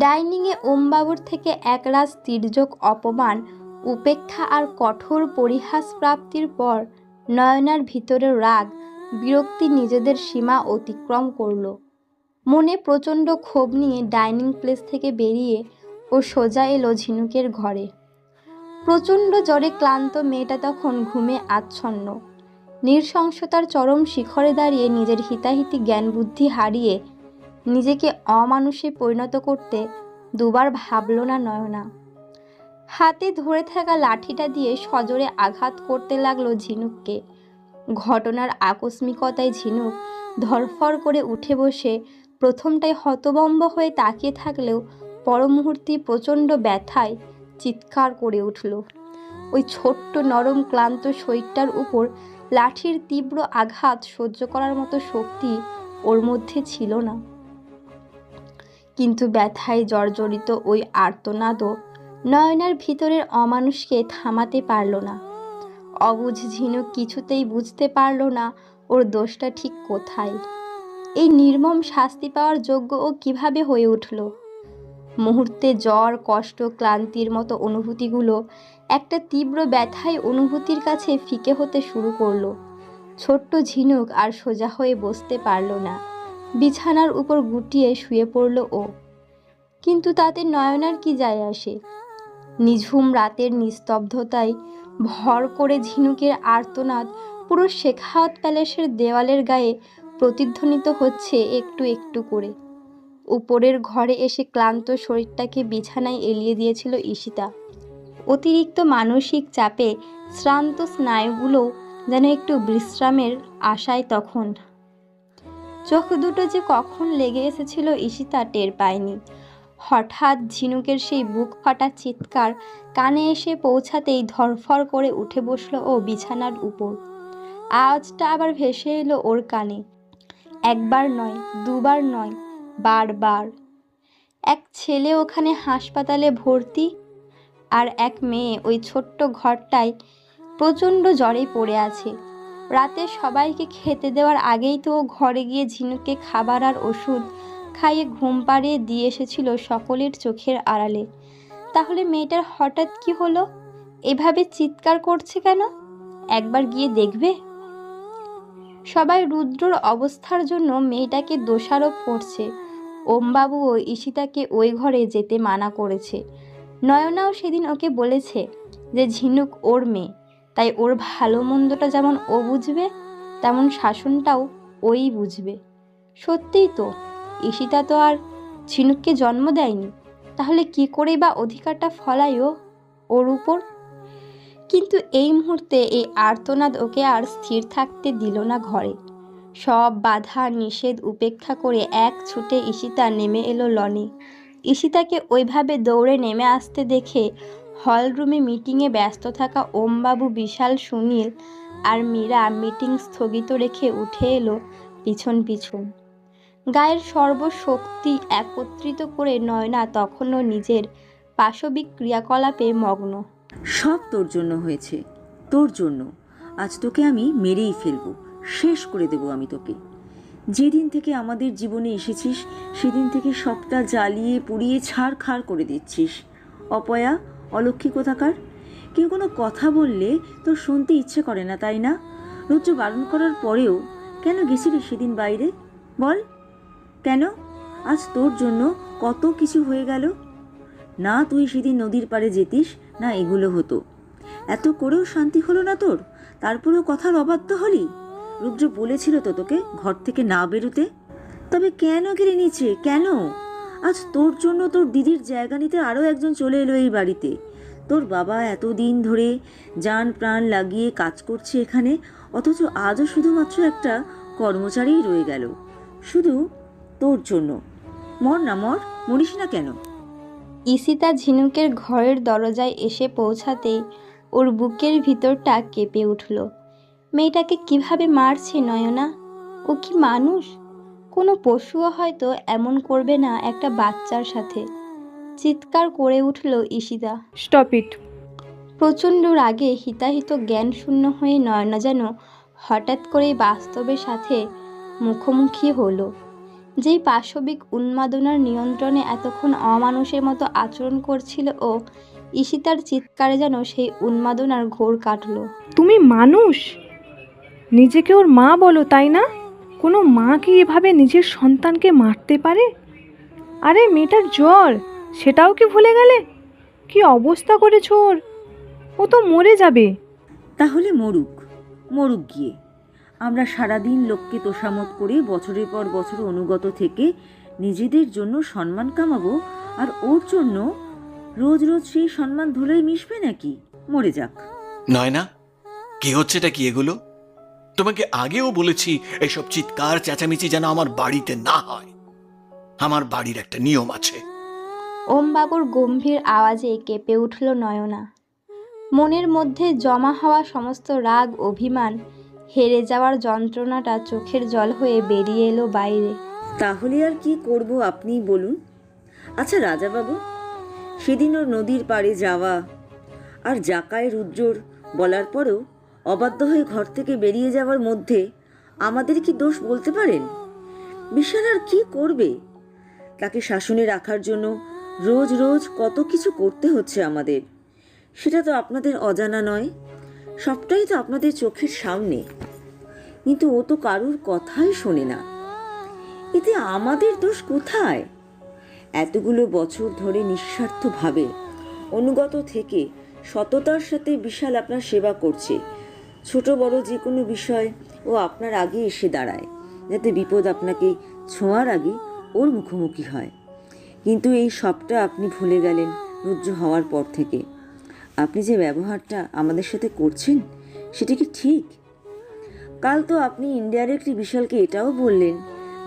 ডাইনিংয়ে ওমবাবুর থেকে একরাশ তির্যক অপমান, উপেক্ষা আর কঠোর পরিহাস প্রাপ্তির পর নয়নার ভিতরের রাগ বিরক্তি নিজেদের সীমা অতিক্রম করল। মনে প্রচণ্ড ক্ষোভ নিয়ে ডাইনিং প্লেস থেকে বেরিয়ে ও সোজা এলো ঝিনুকের ঘরে। প্রচণ্ড জ্বরে ক্লান্ত মেয়েটা তখন ঘুমে আচ্ছন্ন। নৃশংসতার চরম শিখরে দাঁড়িয়ে নিজের হিতাহিতি জ্ঞান বুদ্ধি হারিয়ে নিজেকে অমানুষে পরিণত করতে দুবার ভাবল না নয়না। হাতে ধরে থাকা লাঠিটা দিয়ে সজোরে আঘাত করতে লাগলো ঝিনুককে। ঘটনার আকস্মিকতায় ঝিনুক ধরফর করে উঠে বসে প্রথমটায় হতভম্ব হয়ে তাকিয়ে থাকলেও পর মুহূর্তে প্রচণ্ড ব্যথায় চিৎকার করে উঠল। ওই ছোট্ট নরম ক্লান্ত শরীরটার উপর লাঠির তীব্র আঘাত সহ্য করার মতো শক্তি ওর মধ্যে ছিল না। কিন্তু ব্যথায় জর্জরিত ওই আর্তনাদও নয়নার ভিতরের অমানুষকে থামাতে পারল না। অবুঝ ঝিনুক কিছুতেই বুঝতে পারল না ওর দোষটা ঠিক কোথায়। এই নির্মম শাস্তি পাওয়ার যোগ্য ও কিভাবে হয়ে উঠল। মুহূর্তে জ্বর, কষ্ট, ক্লান্তির মতো অনুভূতিগুলো একটা তীব্র ব্যথায় অনুভূতির কাছে ফিকে হতে শুরু করলো। ছোট্ট ঝিনুক আর সোজা হয়ে বসতে পারল না। বিছানার উপর গুটিয়ে শুয়ে পড়ল ও। কিন্তু তাতে নয়নার কি যায় আসে? নিঝুম রাতের নিস্তব্ধতায় ভর করে ঝিনুকের আর্তনাদ পুরো শেখাওয়াত প্যালেসের দেওয়ালের গায়ে প্রতিধ্বনিত হচ্ছে একটু একটু করে। উপরের ঘরে এসে ক্লান্ত শরীরটাকে বিছানায় এলিয়ে দিয়েছিল ঈশিতা। অতিরিক্ত মানসিক চাপে শ্রান্ত স্নায়ুগুলোও যেন একটু বিশ্রামের আশায় তখন। চোখ দুটো যে কখন লেগে এসেছিল ঈশিতা টের পায়নি। হঠাৎ ঝিনুকের সেই বুক ফাটা চিৎকার কানে এসে পৌঁছাতেই ধরফর করে উঠে বসলো ও বিছানার উপর। আওয়াজটা আবার ভেসে এলো ওর কানে। একবার নয়, দুবার নয়, বারবার। এক ছেলে ওখানে হাসপাতালে ভর্তি, আর এক মেয়ে ওই ছোট্ট ঘরটায় প্রচণ্ড জ্বরে পড়ে আছে। রাতে সবাইকে খেতে দেওয়ার আগেই তো ও ঘরে গিয়ে ঝিনুককে খাবার আর ওষুধ খাইয়ে ঘুম পাড়িয়ে দিয়ে এসেছিল সকলের চোখের আড়ালে। তাহলে মেয়েটার হঠাৎ কি হলো? এভাবে চিৎকার করছে কেন? একবার গিয়ে দেখবে। সবাই রুদ্রর অবস্থার জন্য মেয়েটাকে দোষারোপ করছে। ওমবাবুও ঈশিতাকে ওই ঘরে যেতে মানা করেছে। নয়নাও সেদিন ওকে বলেছে যে ঝিনুক ওর মেয়ে, তাই ওর ভালো মন্দটা যেমন ও বুঝবে, তেমন শাসনটাও ওই বুঝবে। সত্যিই তো, ঈশিতা তো আর ঝিনুককে জন্ম দেয়নি, তাহলে কি করেই বা অধিকারটা ফলায় ওর উপর? কিন্তু এই মুহূর্তে এই আর্তনাদ ওকে আর স্থির থাকতে দিল না ঘরে। সব বাধা নিষেধ উপেক্ষা করে এক ছুটে ঈশিতা নেমে এলো লনে। ঈশিতাকে ওইভাবে দৌড়ে নেমে আসতে দেখে হলরুমে মিটিংয়ে ব্যস্ত থাকা ওমবাবু, বিশাল, সুনীল আর মীরা মিটিং স্থগিত রেখে উঠে এলো পিছন পিছন। গায়ের সর্বশক্তি একত্রিত করে নয়না তখনও নিজের পাশবিক ক্রিয়াকলাপে মগ্ন। সব তোর জন্য হয়েছে, তোর জন্য। আজ তোকে আমি মেরেই ফেলবো, শেষ করে দেবো আমি তোকে। যেদিন থেকে আমাদের জীবনে এসেছিস সেদিন থেকে সবটা জ্বালিয়ে পুড়িয়ে ছাড়খাড় করে দিচ্ছিস। অপয়া, অলক্ষী কোথাকার। কেউ কোনো কথা বললে তোর শুনতে ইচ্ছে করে না, তাই না? রোজ বারণ করার পরেও কেন গেছিলি সেদিন বাইরে? বল কেন? আজ তোর জন্য কত কিছু হয়ে গেল। না তুই সেদিন নদীর পাড়ে যেতিস, না এগুলো হতো। এত করেও শান্তি হলো না তোর? তারপরেও কথার অবাধ্য হলি। রুদ্র বলেছিল তো তোকে ঘর থেকে না বেরোতে। তবে কেন গিরে নিচে? কেন? আজ তোর জন্য তোর দিদির জায়গা নিতে আরও একজন চলে এলো এই বাড়িতে। তোর বাবা এতদিন ধরে জান প্রাণ লাগিয়ে কাজ করছে এখানে, অথচ আজও শুধুমাত্র একটা কর্মচারীই রয়ে গেল, শুধু তোর জন্য। মর না, মরিস না কেন? ঈশিতা ঝিনুকের ঘরের দরজায় এসে পৌঁছাতেই ওর বুকের ভিতরটা কেঁপে উঠল। মেয়েটাকে কিভাবে মারছে নয়না? ও কি মানুষ? কোনো পশুও হয়তো এমন করবে না একটা বাচ্চার সাথে। চিৎকার করে উঠল ঈশিতা। Stop it. প্রচণ্ড রাগে হিতাহিত জ্ঞান শূন্য হয়ে নয়না যেন হঠাৎ করেই বাস্তবের সাথে মুখোমুখি হলো। যেই পাশবিক উন্মাদনার নিয়ন্ত্রণে এতক্ষণ অমানুষের মতো আচরণ করছিল ও, ঈশিতার চিৎকারে যেন সেই উন্মাদনার ঘোর কাটল। তুমি মানুষ? নিজেকে ওর মা বলো, তাই না? কোনো মা কি এভাবে নিজের সন্তানকে মারতে পারে? আরে মেয়েটার জ্বর, সেটাও কি ভুলে গেলে? কি অবস্থা করেছ ওর? ও তো মরে যাবে। তাহলে মরুক গিয়ে। আমরা সারাদিন লোককে তোষামত করে বছরের পর বছর অনুগত থেকে নিজেদের জন্য সম্মান কামাবো, আর ওর জন্য রোজ রোজ সেই সম্মান ধুলোয় মিশবে নাকি? মরে যাক। নয়না, কি হচ্ছে এটা, কি এগুলো? তোমাকে আগেও বলেছি এসব চিৎকার চেঁচামেচি যেন আমার বাড়িতে না হয়। আমার বাড়ির একটা নিয়ম আছে। ওমবাবুর গম্ভীর আওয়াজে কেঁপে উঠল নয়না। মনের মধ্যে জমা হওয়া সমস্ত রাগ, অভিমান, হেরে যাওয়ার যন্ত্রণাটা চোখের জল হয়ে বেরিয়ে এলো বাইরে। তাহলে আর কি করব আপনিই বলুন। আচ্ছা রাজাবাবু, সেদিন ওর নদীর পাড়ে যাওয়া আর জাকায় রুদ্রর বলার পরেও অবাধ্য হয়ে ঘর থেকে বেরিয়ে যাওয়ার মধ্যে আমাদের কি দোষ বলতে পারেন? বিশাল আর কি করবে? তাকে শাসনে রাখার জন্য রোজ রোজ কত কিছু করতে হচ্ছে আমাদের, সেটা তো আপনাদের অজানা নয়। সবটাই তো আপনাদের চোখের সামনে, কিন্তু ও তো কারুর কথাই শোনে না। এতে আমাদের দোষ কোথায়? এতগুলো বছর ধরে নিঃস্বার্থভাবে অনুগত থেকে সততার সাথে বিশাল আপনার সেবা করছে। ছোট বড় যে কোনো বিষয় ও আপনার আগে এসে দাঁড়ায়, যাতে বিপদ আপনাকে ছোঁয়ার আগে ওর মুখোমুখি হয়। কিন্তু এই সবটা আপনি ভুলে গেলেন রুদ্র হওয়ার পর থেকে। আপনি যে ব্যবহারটা আমাদের সাথে করছেন সেটা কি ঠিক? কাল তো আপনি ইনডাইরেক্টলি বিশালকে এটাও বললেন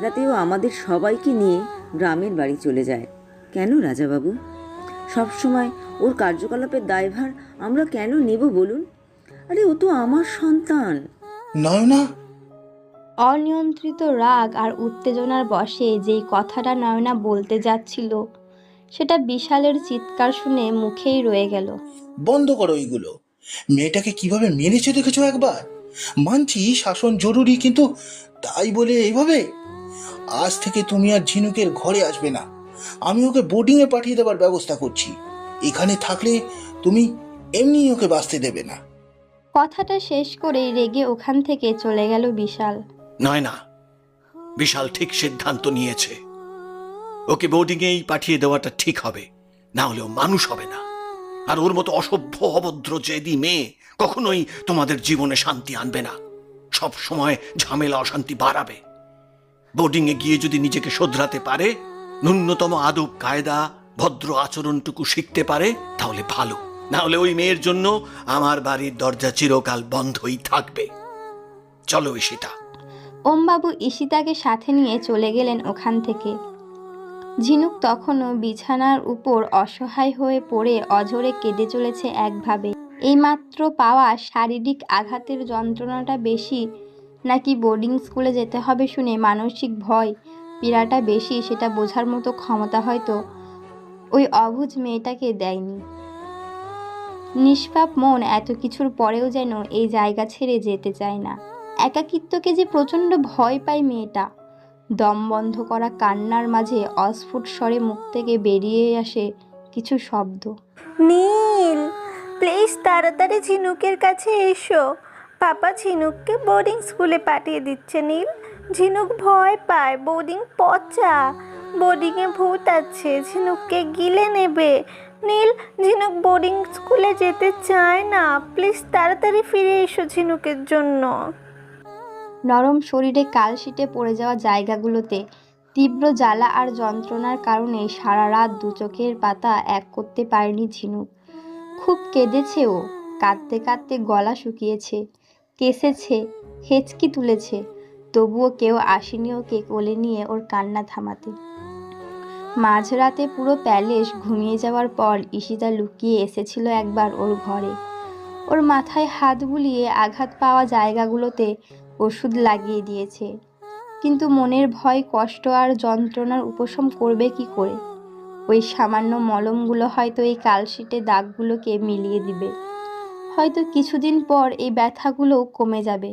যাতে ও আমাদের সবাইকে নিয়ে গ্রামের বাড়ি চলে যায়। কেন রাজাবাবু? সবসময় ওর কার্যকলাপের দায়ভার আমরা কেন নেব বলুন? আরে ও তো আমার সন্তান। নয়না, অনিয়ন্ত্রিত রাগ আর উত্তেজনার বশে যেই কথাটা নয়না বলতে যাচ্ছিল, সেটা বিশালের চিৎকার শুনে মুখেই রয়ে গেল। বন্ধ করো এইগুলো। মেয়েটাকে কিভাবে মেরেছে দেখেছো একবার? মানছি শাসন জরুরি, কিন্তু তাই বলে এইভাবে? আজ থেকে তুমি আর ঝিনুকের ঘরে আসবে না। আমি ওকে বোর্ডিংয়ে পাঠিয়ে দেওয়ার ব্যবস্থা করছি। এখানে থাকলে তুমি এমনি ওকে বাঁচতে দেবে না। কথাটা শেষ করেই রেগে ওখান থেকে চলে গেল বিশাল। নয়না, বিশাল ঠিক সিদ্ধান্ত নিয়েছে। ওকে বোর্ডিংয়েই পাঠিয়ে দেওয়াটা ঠিক হবে, না হলে ও মানুষ হবে না। আর ওর মতো অসভ্য অভদ্র জেদি মেয়ে কখনোই তোমাদের জীবনে শান্তি আনবে না, সব সময় ঝামেলা অশান্তি বাড়াবে। বোর্ডিংয়ে গিয়ে যদি নিজেকে শোধরাতে পারে, ন্যূনতম আদব কায়দা ভদ্র আচরণটুকু শিখতে পারে, তাহলে ভালো। না হলে ওই মেয়ের জন্য আমার বাড়ির দরজা চিরকাল বন্ধই থাকবে। চলো ঈশিতা। ওমবাবু ঈশিতাকে সাথে নিয়ে চলে গেলেন ওখান থেকে। ঝিনুক তখনও বিছানার উপর অসহায় হয়ে পড়ে অঝরে কেঁদে চলেছে একভাবে। এইমাত্র পাওয়া শারীরিক আঘাতের যন্ত্রণাটা বেশি, নাকি বোর্ডিং স্কুলে যেতে হবে শুনে মানসিক ভয় পীড়াটা বেশি, সেটা বোঝার মতো ক্ষমতা হয়তো ওই অবুঝ মেয়েটাকে দেয়নি। নিষ্পাপ মন এত কিছুর পরেও যেন এই জায়গা ছেড়ে যেতে চায় না। একাকিত্বকে যে প্রচণ্ড ভয় পায় মেয়েটা। দম বন্ধ করা কান্নার মাঝে অস্ফুট স্বরে মুখ থেকে বেরিয়ে আসে কিছু শব্দ। নীল, প্লিজ তাড়াতাড়ি ঝিনুকের কাছে এসো। পাপা ঝিনুককে বোর্ডিং স্কুলে পাঠিয়ে দিচ্ছে। নীল, ঝিনুক ভয় পায়, বোর্ডিং পচা, বোর্ডিংয়ে ভূত আছে, ঝিনুককে গিলে নেবে। নীল, ঝিনুক বোর্ডিং স্কুলে যেতে চায় না, প্লিজ তাড়াতাড়ি ফিরে এসো ঝিনুকের জন্য। নরম শরীরে কালশিটে পড়ে যাওয়া জায়গাগুলোতে তীব্র জ্বালা আর যন্ত্রণার কারণে সারা রাত দু চোখের পাতা এক করতে পারেনি ঝিনুক। খুব কেঁদেছে ও, কাঁদতে কাঁদতে গলা শুকিয়েছে, কেসেছে, হেঁচকি তুলেছে, তবুও কেউ আসেনি ওকে কোলে নিয়ে ওর কান্না থামাতে। মাঝরাতে পুরো প্যালেস ঘুমিয়ে যাওয়ার পর ঈশিতা লুকিয়ে এসেছিল একবার ওর ঘরে। ওর মাথায় হাত বুলিয়ে আঘাত পাওয়া জায়গাগুলোতে ওষুধ লাগিয়ে দিয়েছে, কিন্তু মনের ভয়, কষ্ট আর যন্ত্রণার উপশম করবে কি করে? ওই সামান্য মলমগুলো হয়তো এই কালশিটে দাগগুলোকে মিলিয়ে দিবে, হয়তো কিছুদিন পর এই ব্যথাগুলোও কমে যাবে।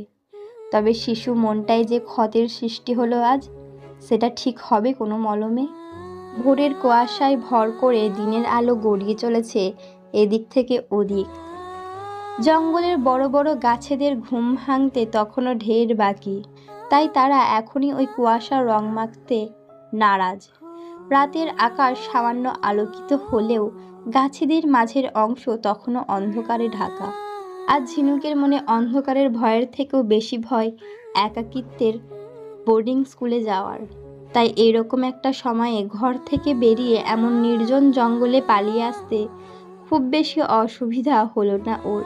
তবে শিশু মনটাই যে ক্ষতের সৃষ্টি হলো আজ, সেটা ঠিক হবে কোনো মলমে? ভোরের কুয়াশায় ভর করে দিনের আলো গড়িয়ে চলেছে এদিক থেকে ওদিক। জঙ্গলের বড় বড় গাছেদের ঘুম ভাঙতে তখনও ঢের বাকি, তাই তারা এখনই ওই কুয়াশার রং মাখতে নারাজ। রাতের আকাশ সামান্য আলোকিত হলেও গাছেদের মাঝের অংশ তখনও অন্ধকারে ঢাকা। আজ ঝিনুকের মনে অন্ধকারের ভয়ের থেকেও বেশি ভয় একাকিত্বের বোর্ডিং স্কুলে যাওয়ার। তাই এরকম একটা সময়ে ঘর থেকে বেরিয়ে এমন নির্জন জঙ্গলে পালিয়ে আসতে খুব বেশি অসুবিধা হলো না ওর।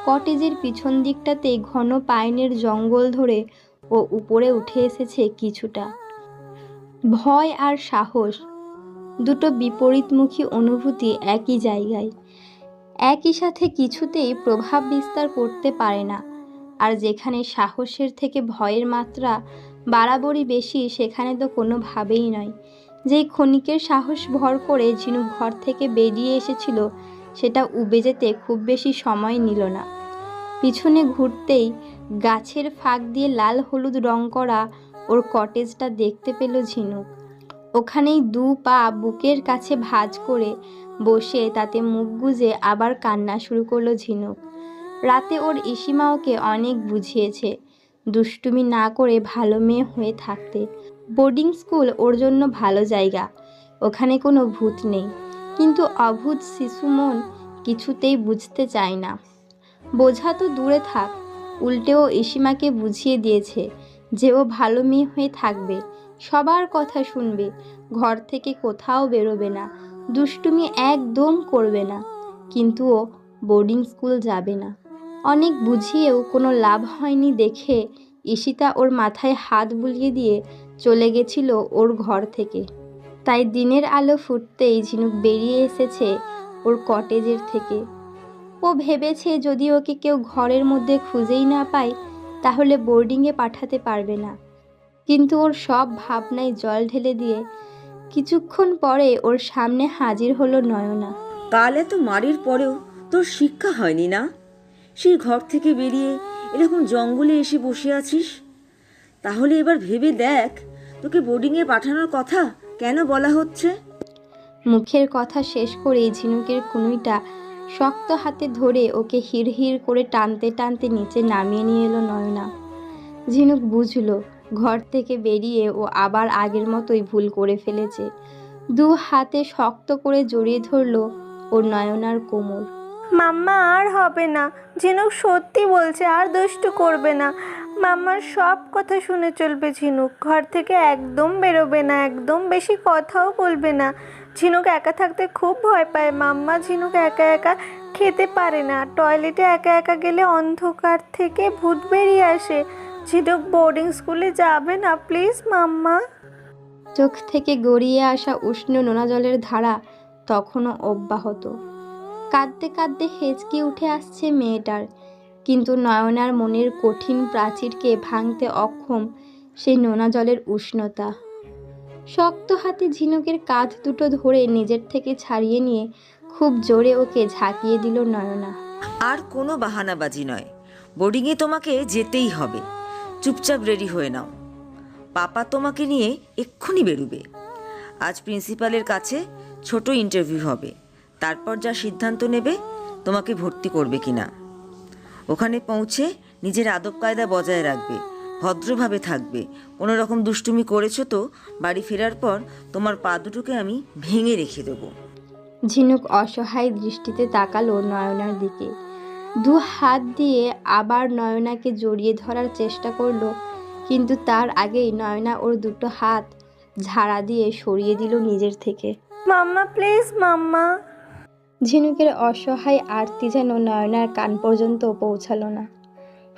কটেজের পিছন দিকটাতেই ঘন পাইনের জঙ্গল ধরে ও উপরে উঠে এসেছে কিছুটা। ভয় আর সাহস, দুটো বিপরীতমুখী অনুভূতি একই জায়গায়, একই সাথে কিছুতেই প্রভাব বিস্তার করতে পারে না। আর যেখানে সাহসের থেকে ভয়ের মাত্রা বাড়াবাড়ি বেশি, সেখানে তো কোনোভাবেই নয়। যেই ক্ষণিকের সাহস ভর করে ঝিনুক ঘর থেকে বেরিয়ে এসেছিল, সেটা উবে যেতে খুব বেশি সময় নিল না। পিছনে ঘুরতেই গাছের ফাঁক দিয়ে লাল হলুদ রং করা ওর কটেজটা দেখতে পেল ঝিনুক। ওখানেই দু পা বুকের কাছে ভাঁজ করে বসে তাতে মুখ গুজে আবার কান্না শুরু করলো ঝিনুক। রাতে ওর ইসিমা ওকে অনেক বুঝিয়েছে দুষ্টুমি না করে ভালো মেয়ে হয়ে থাকতে। বোর্ডিং স্কুল ওর জন্য ভালো জায়গা, ওখানে কোনো ভূত নেই। কিন্তু অভূত শিশু মন কিছুতেই বুঝতে চায় না। বোঝা তো দূরে থাক, উল্টেও ইসিমাকে বুঝিয়ে দিয়েছে যে ও ভালো মেয়ে হয়ে থাকবে, সবার কথা শুনবে, ঘর থেকে কোথাও বেরোবে না, দুষ্টুমি একদম করবে না। কিন্তু ও বোর্ডিং স্কুল যাবে না। অনেক বুঝিয়েও কোনো লাভ হয়নি দেখে ঈশিতা ওর মাথায় হাত বুলিয়ে দিয়ে চলে গেছিল ওর ঘর থেকে। তাই দিনের আলো ফুটতেই ঝিনুক বেরিয়ে এসেছে ওর কটেজের থেকে। ও ভেবেছে যদি ওকে কেউ ঘরের মধ্যে খুঁজেই না পায়, তাহলে বোর্ডিংয়ে পাঠাতে পারবে না। কিন্তু ওর সব ভাবনায় জল ঢেলে দিয়ে কিছুক্ষণ পরে ওর সামনে হাজির হলো নয়না। কাল এত মারির পরেও তোর শিক্ষা হয়নি না? সেই ঘর থেকে বেরিয়ে এরকম জঙ্গলে এসে বসে আছিস। তাহলে এবার ভেবে দেখ, তোকে বোর্ডিংয়ে পাঠানোর কথা কেন বলা হচ্ছে। মুখের কথা শেষ করেই ঝিনুকের কুনুইটা শক্ত হাতে ধরে ওকে হিড় হিড় করে টানতে টানতে নিচে নামিয়ে নিয়ে এলো নয়না। ঝিনুক বুঝলো ঘর থেকে বেরিয়ে ও আবার আগের মতোই ভুল করে ফেলেছে। দু হাতে শক্ত করে জড়িয়ে ধরলো ওর নয়নার কোমর। মাম্মা আর হবে না, ঝিনুক সত্যি বলছে, আর দুষ্টু করবে না। মাম্মার সব কথা শুনে চলবে ঝিনুক, ঘর থেকে একদম বেরোবে না, একদম বেশি কথাও বলবে না। ঝিনুক একা থাকতে খুব ভয় পায় মাম্মা, ঝিনুক একা একা খেতে পারে না, টয়লেটে একা একা গেলে অন্ধকার থেকে ভূত বেরিয়ে আসে। ঝিনুক বোর্ডিং স্কুলে যাবে না প্লিজ মাম্মা। চোখ থেকে গড়িয়ে আসা উষ্ণ নোনা জলের ধারা তখনও অব্যাহত। কাঁদতে কাঁদতে হেঁচকি উঠে আসছে মেয়েটার, কিন্তু নয়নার মনের কঠিন প্রাচীরকে ভাঙতে অক্ষম সেই নোনা জলের উষ্ণতা। শক্ত হাতে ঝিনুকের কাঁধ দুটো ধরে নিজের থেকে ছাড়িয়ে নিয়ে খুব জোরে ওকে ঝাঁকিয়ে দিল নয়না। আর কোনো বাহানাবাজি নয়, বোর্ডিংয়ে তোমাকে যেতেই হবে। চুপচাপ রেডি হয়ে নাও, পাপা তোমাকে নিয়ে এক্ষুনি বেরোবে। আজ প্রিন্সিপালের কাছে ছোট ইন্টারভিউ হবে, তারপর যা সিদ্ধান্ত নেবে তোমাকে ভর্তি করবে কিনা। ওখানে পৌঁছে নিজের আদব কায়দা বজায় রাখবে, ভদ্রভাবে থাকবে। কোনো রকম দুষ্টুমি করেছো তো বাড়ি ফেরার পর তোমার পা দুটোকে আমি ভেঙে রেখে দেবো। ঝিনুক অসহায় দৃষ্টিতে তাকালো নয়নার দিকে। দু হাত দিয়ে আবার নয়নাকে জড়িয়ে ধরার চেষ্টা করলো, কিন্তু তার আগেই নয়না ওর দুটো হাত ঝাড়া দিয়ে সরিয়ে দিল নিজের থেকে। মাম্মা প্লিজ মাম্মা। ঝিনুকের অসহায় আরতি যেন নয়নার কান পর্যন্ত পৌঁছালো না।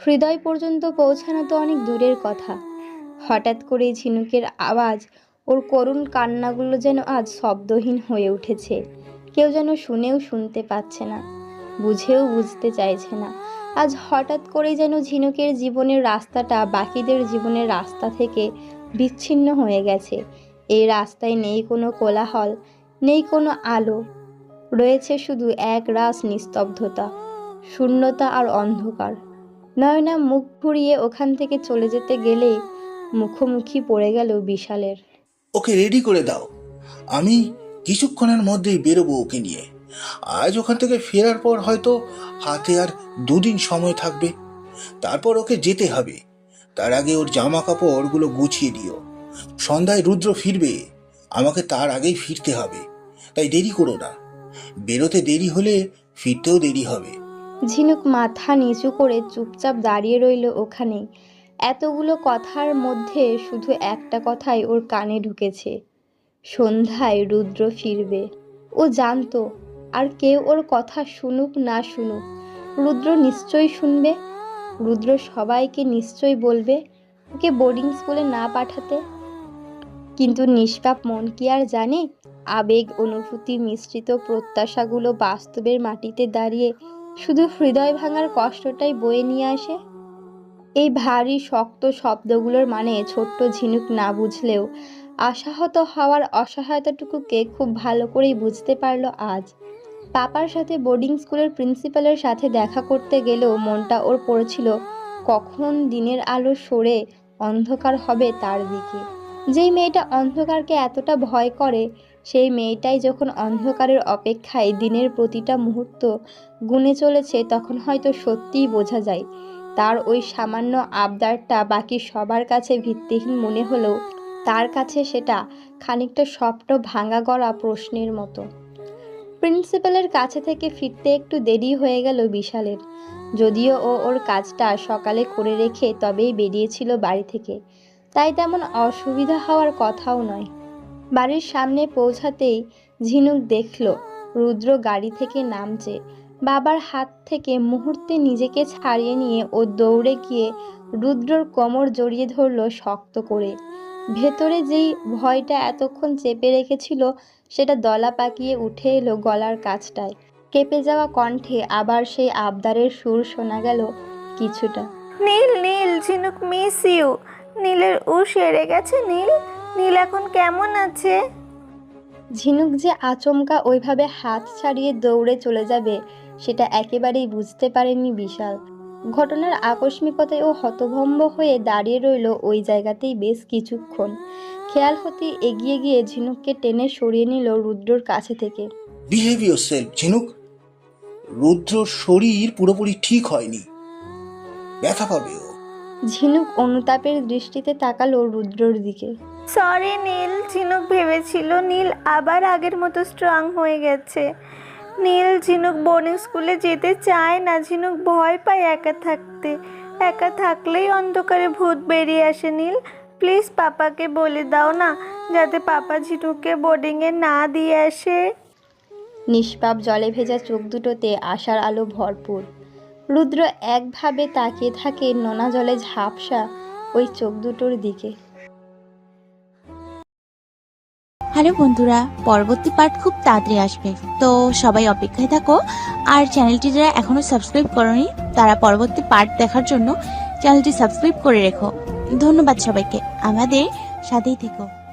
হৃদয় পর্যন্ত পৌঁছানো তো অনেক দূরের কথা। হঠাৎ করেই ঝিনুকের আওয়াজ, ওর করুণ কান্নাগুলো যেন আজ শব্দহীন হয়ে উঠেছে। কেউ যেন শুনেও শুনতে পাচ্ছে না, বুঝেও বুঝতে চাইছে না। আজ হঠাৎ করেই যেন ঝিনুকের জীবনের রাস্তাটা বাকিদের জীবনের রাস্তা থেকে বিচ্ছিন্ন হয়ে গেছে। এই রাস্তায় নেই কোনো কোলাহল, নেই কোনো আলো, রয়েছে শুধু এক রাস নিস্তব্ধতা, শূন্যতা আর অন্ধকার। নয়না মুখ ঘুরিয়ে ওখান থেকে চলে যেতে গেলেই মুখোমুখি পড়ে গেল বিশালের। ওকে রেডি করে দাও, আমি কিছুক্ষণের মধ্যেই বেরোবো ওকে নিয়ে। আজ ওখান থেকে ফেরার পর হয়তো হাতে আর 2 দিন সময় থাকবে, তারপর ওকে যেতে হবে। তার আগে ওর জামা কাপড়গুলো গুছিয়ে দিও। সন্ধ্যায় রুদ্র ফিরবে, আমাকে তার আগেই ফিরতে হবে, তাই দেরি করো না। বেরোতে দেরি হলে ফিরতেও দেরি হবে। ঝিনুক মাথা নিচু করে চুপচাপ দাঁড়িয়ে রইল ওখানেই। এতগুলো কথার মধ্যে শুধু একটা কথাই ওর কানে ঢুকেছে, সন্ধ্যায় রুদ্র ফিরবে। ও জানতো আর কেউ ওর কথা শুনুক না শুনুক, রুদ্র নিশ্চয়ই শুনবে। রুদ্র সবাইকে নিশ্চয়ই বলবে ওকে বোর্ডিং স্কুলে না পাঠাতে। কিন্তু নিষ্পাপ মন কি আর জানে, আবেগ অনুভূতি মিশ্রিত প্রত্যাশাগুলো বাস্তবের মাটিতে দাঁড়িয়ে শুধু হৃদয় ভাঙার কষ্টটাই বয়ে নিয়ে আসে। এই ভারী শক্ত শব্দগুলোর মানে ছোট্ট ঝিনুক না বুঝলেও আশাহত হওয়ার অসহায়তাটুকুকে খুব ভালো করেই বুঝতে পারলো আজ। পাপার সাথে বোর্ডিং স্কুলের প্রিন্সিপালের সাথে দেখা করতে গেলেও মনটা ওর পড়েছিল কখন দিনের আলো সরে অন্ধকার হবে তার দিকে। যেই মেয়েটা অন্ধকারকে এতটা ভয় করে, সেই মেয়েটাই যখন অন্ধকারের অপেক্ষায় দিনের প্রতিটা মুহূর্ত গুনে চলেছে, তখন হয়তো সত্যিই বোঝা যায় তার ওই সামান্য আবদারটা বাকি সবার কাছে ভিত্তিহীন মনে হলেও তার কাছে সেটা খানিকটা স্বপ্ন ভাঙা গড়া প্রশ্নের মতো। প্রিন্সিপালের কাছে থেকে ফিরতে একটু দেরি হয়ে গেল বিশালের। যদিও ও ওর কাজটা সকালে করে রেখে তবেই বেরিয়েছিল বাড়ি থেকে, তাই তেমন অসুবিধা হওয়ার কথাও নয়। বাড়ির সামনে পৌঁছাতেই ঝিনুক দেখল রুদ্র গাড়ি থেকে নামছে। বাবার হাত থেকে মুহূর্তে নিজেকে ছাড়িয়ে নিয়ে ও দৌড়ে গিয়ে রুদ্রর কোমর জড়িয়ে ধরল শক্ত করে। ভেতরে যেই ভয়টা এতক্ষণ চেপে রেখেছিল সেটা দলা পাকিয়ে উঠে এলো গলার কাছটায়। কেঁপে যাওয়া কণ্ঠে আবার সেই আবদারের সুর শোনা গেল কিছুটা। নীল নীল, ঝিনুক মিস ইউ। নীলের সেরে গেছে নীল? নীল এখন কেমন আছে? ঝিনুক যে আচমকা ওইভাবে হাত ছাড়িয়ে দৌড়ে চলে যাবে সেটা একেবারেই বুঝতে পারেনি বিশাল। ঘটনার আকস্মিকতায় ও হতভম্ব হয়ে দাঁড়িয়ে রইল ওই জায়গাতেই বেশ কিছুক্ষণ। খেয়াল হতেই এগিয়ে গিয়ে ঝিনুককে টেনে সরিয়ে নিল রুদ্রর কাছে থেকে। বিহেভ ইয়োরসেলফ ঝিনুক। রুদ্রর শরীর পুরোপুরি ঠিক হয়নি, ব্যথা পাবে ও। ঝিনুক অনুতাপের দৃষ্টিতে তাকালো রুদ্রর দিকে। সরি নীল, ঝিনুক ভেবেছিল নীল আবার আগের মতো স্ট্রং হয়ে গেছে। নীল, ঝিনুক বোর্ডিং স্কুলে যেতে চায় না। ঝিনুক ভয় পায় একা থাকতে। একা থাকলেই অন্ধকারে ভূত বেরিয়ে আসে। নীল প্লিজ পাপাকে বলে দাও না, যাতে পাপা ঝিনুককে বোর্ডিংয়ে না দিয়ে আসে। নিষ্পাপ জলে ভেজা চোখ দুটোতে আশার আলো ভরপুর। রুদ্র একভাবে তাকিয়ে থাকে নোনা জলে ঝাপসা ওই চোখ দুটোর দিকে। হ্যালো বন্ধুরা, পরবর্তী পার্ট খুব তাড়াতাড়ি আসবে, তো সবাই অপেক্ষায় থাকো। আর চ্যানেলটি যারা এখনো সাবস্ক্রাইব করোনি তারা পরবর্তী পার্ট দেখার জন্য চ্যানেলটি সাবস্ক্রাইব করে রেখো। ধন্যবাদ সবাইকে, আমাদের সাথেই থেকো।